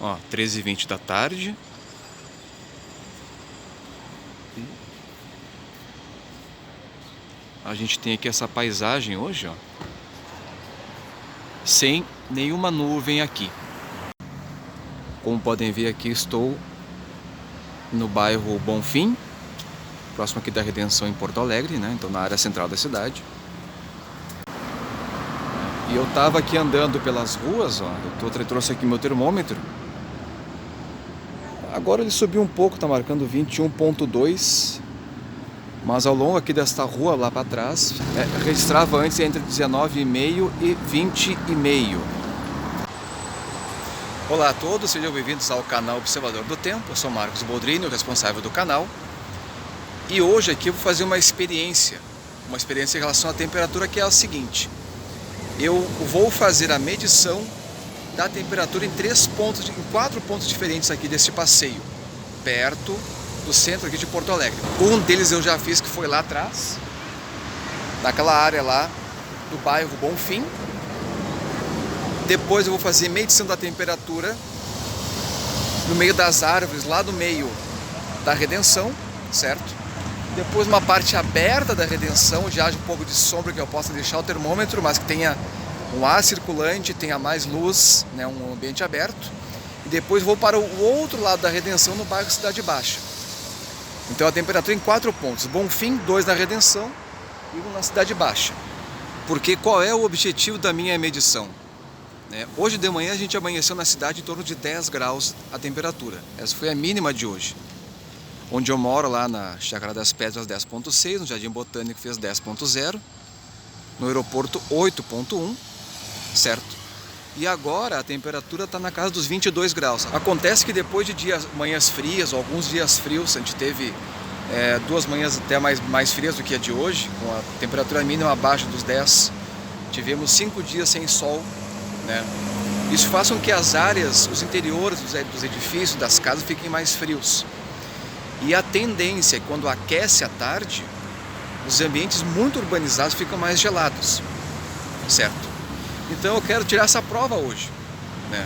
Ó, 13h20 da tarde. A gente tem aqui essa paisagem hoje, ó, sem nenhuma nuvem aqui. Como podem ver aqui, estou no bairro Bonfim, próximo aqui da Redenção em Porto Alegre, né? Então na área central da cidade. E eu tava aqui andando pelas ruas, ó, eu trouxe aqui meu termômetro. Agora ele subiu um pouco, tá marcando 21,2. Mas ao longo aqui desta rua lá para trás, registrava antes entre 19,5 e 20,5. Olá a todos, sejam bem-vindos ao canal Observador do Tempo. Eu sou Marcos Boldrini, o responsável do canal. E hoje aqui eu vou fazer uma experiência em relação à temperatura, que é a seguinte. Eu vou fazer a medição da temperatura em 4 pontos diferentes aqui desse passeio, perto do centro aqui de Porto Alegre. Um deles eu já fiz, que foi lá atrás, naquela área lá do bairro Bonfim. Depois eu vou fazer medição da temperatura no meio das árvores, lá no meio da Redenção, certo? Depois uma parte aberta da Redenção, onde haja um pouco de sombra, que eu possa deixar o termômetro, mas que tenha um ar circulante, tenha mais luz, né, um ambiente aberto. E depois vou para o outro lado da Redenção, no bairro Cidade Baixa. Então a temperatura em 4 pontos, Bonfim, 2 na Redenção e 1 na Cidade Baixa. Porque qual é o objetivo da minha medição? Hoje de manhã a gente amanheceu na cidade em torno de 10 graus a temperatura. Essa foi a mínima de hoje. Onde eu moro, lá na Chácara das Pedras, 10,6, no Jardim Botânico fez 10,0, no aeroporto 8,1, certo? E agora a temperatura está na casa dos 22 graus. Acontece que depois de manhãs frias, ou alguns dias frios, a gente teve 2 manhãs até mais frias do que a de hoje, com a temperatura mínima abaixo dos 10. Tivemos 5 dias sem sol, né? Isso faz com que as áreas, os interiores dos edifícios, das casas, fiquem mais frios. E a tendência é que quando aquece à tarde, os ambientes muito urbanizados ficam mais gelados, certo? Então eu quero tirar essa prova hoje, né?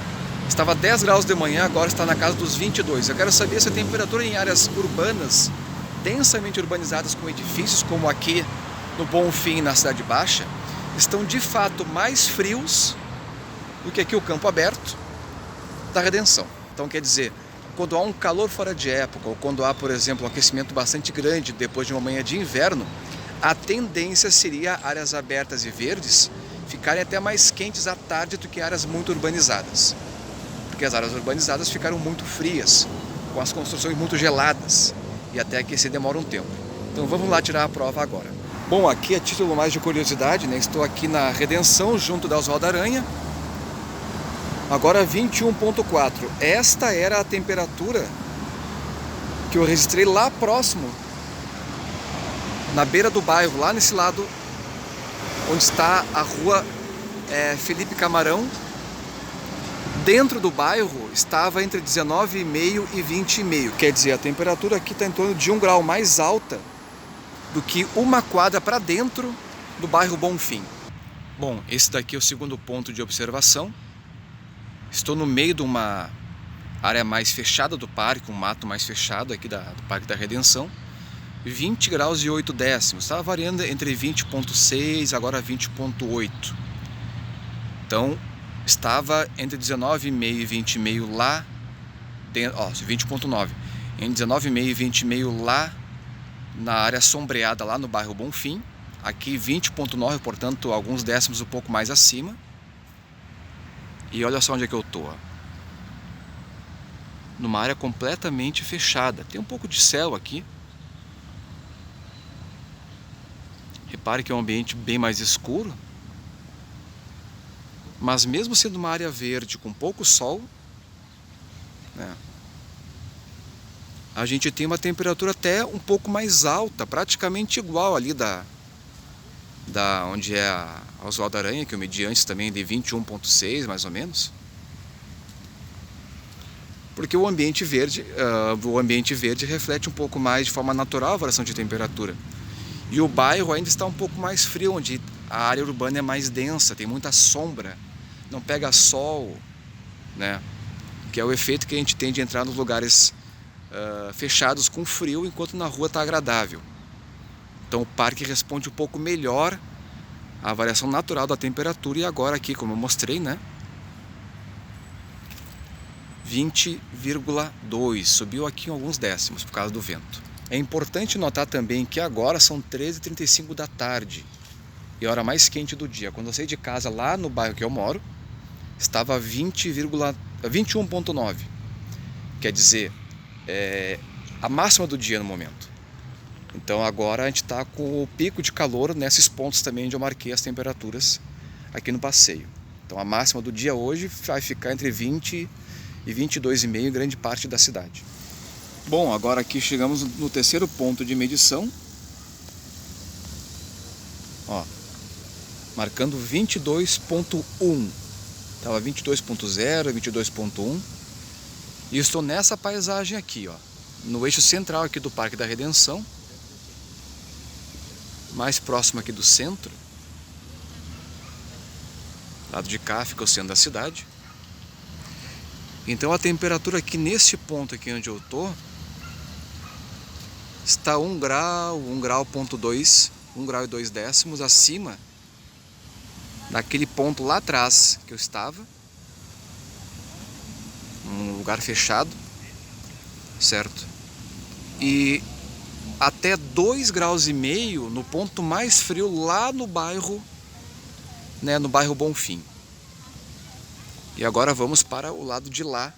Estava 10 graus de manhã, agora está na casa dos 22. Eu quero saber se a temperatura em áreas urbanas, densamente urbanizadas com edifícios, como aqui no Bonfim, na Cidade Baixa, estão de fato mais frios do que aqui o campo aberto da Redenção. Então quer dizer, quando há um calor fora de época, ou quando há, por exemplo, um aquecimento bastante grande depois de uma manhã de inverno, a tendência seria áreas abertas e verdes ficarem até mais quentes à tarde do que áreas muito urbanizadas. Porque as áreas urbanizadas ficaram muito frias, com as construções muito geladas, e até aquecer demora um tempo. Então vamos lá tirar a prova agora. Bom, aqui a título mais de curiosidade, né? Estou aqui na Redenção, junto da Oswaldo Aranha. Agora 21,4. Esta era a temperatura que eu registrei lá próximo, na beira do bairro, lá nesse lado onde está a rua Felipe Camarão. Dentro do bairro estava entre 19,5 e 20,5. Quer dizer, a temperatura aqui está em torno de 1 grau mais alta do que uma quadra para dentro do bairro Bonfim. Bom, esse daqui é o segundo ponto de observação. Estou no meio de uma área mais fechada do parque, um mato mais fechado aqui do Parque da Redenção. 20 graus e 8 décimos. Estava variando entre 20,6 agora 20,8. Então estava entre 19,5 e 20,5 lá dentro, ó, 20,9. Entre 19,5 e 20,5 lá na área sombreada, lá no bairro Bonfim. Aqui 20,9, portanto alguns décimos um pouco mais acima. E olha só onde é que eu estou. Numa área completamente fechada. Tem um pouco de céu aqui. Repare que é um ambiente bem mais escuro. Mas mesmo sendo uma área verde com pouco sol, né, a gente tem uma temperatura até um pouco mais alta, praticamente igual ali da onde é a Oswaldo Aranha, que eu medi antes também, de 21,6 mais ou menos. Porque o ambiente verde reflete um pouco mais de forma natural a variação de temperatura. E o bairro ainda está um pouco mais frio, onde a área urbana é mais densa, tem muita sombra, não pega sol, né? que é o efeito que a gente tem de entrar nos lugares fechados com frio, enquanto na rua está agradável. Então o parque responde um pouco melhor à variação natural da temperatura, e agora aqui, como eu mostrei, né, 20,2, subiu aqui alguns décimos por causa do vento. É importante notar também que agora são 13h35 da tarde e a hora mais quente do dia. Quando eu saí de casa lá no bairro que eu moro, estava 21,9, quer dizer, a máxima do dia no momento. Então agora a gente está com o pico de calor nesses pontos também onde eu marquei as temperaturas aqui no passeio. Então a máxima do dia hoje vai ficar entre 20 e 22,5 em grande parte da cidade. Bom, agora aqui chegamos no terceiro ponto de medição. Ó, marcando 22,1. Estava 22,0, 22,1. E estou nessa paisagem aqui, ó, no eixo central aqui do Parque da Redenção, mais próximo aqui do centro. Lado de cá fica o centro da cidade. Então a temperatura aqui nesse ponto aqui onde eu tô está 1 grau, 1,2 graus acima daquele ponto lá atrás que eu estava, um lugar fechado, certo? E até 2,5 graus no ponto mais frio lá no bairro, né, no bairro Bonfim. E agora vamos para o lado de lá,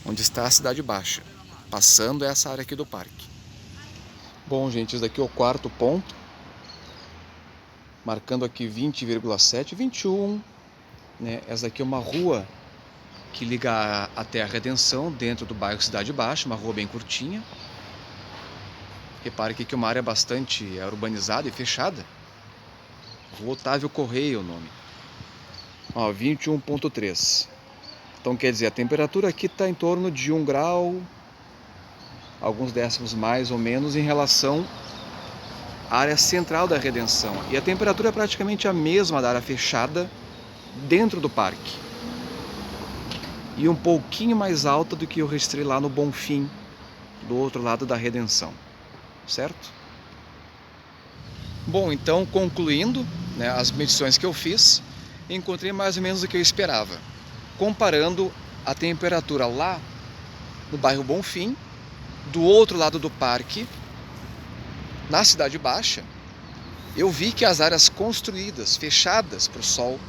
onde está a Cidade Baixa, passando essa área aqui do parque. Bom, gente, esse daqui é o quarto ponto, marcando aqui 20,7, 21, né? Essa daqui é uma rua que liga até a Redenção, dentro do bairro Cidade Baixa, uma rua bem curtinha. Repare aqui que é uma área bastante urbanizada e fechada. Rua Otávio Correia é o nome. Ó, 21,3. Então quer dizer, a temperatura aqui está em torno de 1 grau, alguns décimos mais ou menos em relação à área central da Redenção. E a temperatura é praticamente a mesma da área fechada dentro do parque. E um pouquinho mais alta do que eu registrei lá no Bonfim, do outro lado da Redenção. Certo? Bom, então concluindo, né, as medições que eu fiz, encontrei mais ou menos o que eu esperava. Comparando a temperatura lá no bairro Bonfim, do outro lado do parque, na Cidade Baixa, eu vi que as áreas construídas, fechadas para o sol,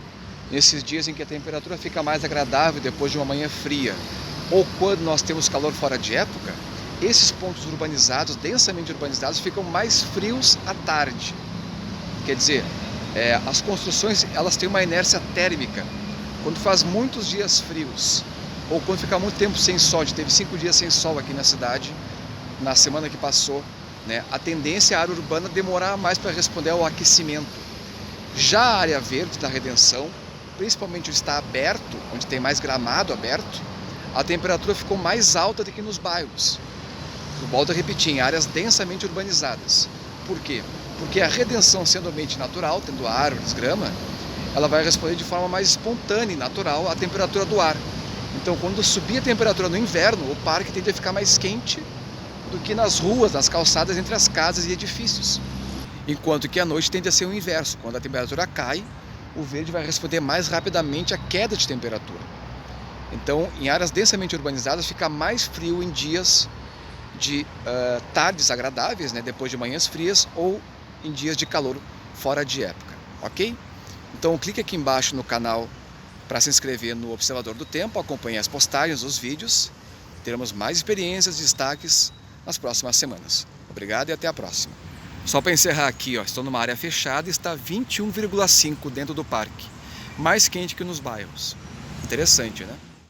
nesses dias em que a temperatura fica mais agradável depois de uma manhã fria, ou quando nós temos calor fora de época, esses pontos urbanizados, densamente urbanizados, ficam mais frios à tarde. Quer dizer, as construções elas têm uma inércia térmica. Quando faz muitos dias frios, ou quando fica muito tempo sem sol, a gente teve 5 dias sem sol aqui na cidade, na semana que passou, né, a tendência é a área urbana demorar mais para responder ao aquecimento. Já a área verde da Redenção, principalmente onde está aberto, onde tem mais gramado aberto, a temperatura ficou mais alta do que nos bairros. Eu volto a repetir, em áreas densamente urbanizadas. Por quê? Porque a Redenção, sendo ambiente natural, tendo árvores, grama, ela vai responder de forma mais espontânea e natural à temperatura do ar. Então, quando subir a temperatura no inverno, o parque tende a ficar mais quente do que nas ruas, nas calçadas, entre as casas e edifícios. Enquanto que à noite tende a ser o inverso. Quando a temperatura cai, o verde vai responder mais rapidamente à queda de temperatura. Então, em áreas densamente urbanizadas, fica mais frio em dias de tardes agradáveis, né, depois de manhãs frias, ou em dias de calor fora de época, ok? Então clique aqui embaixo no canal para se inscrever no Observador do Tempo, acompanhe as postagens, os vídeos, teremos mais experiências e destaques nas próximas semanas. Obrigado e até a próxima. Só para encerrar aqui, ó, estou numa área fechada e está 21,5 dentro do parque, mais quente que nos bairros. Interessante, né?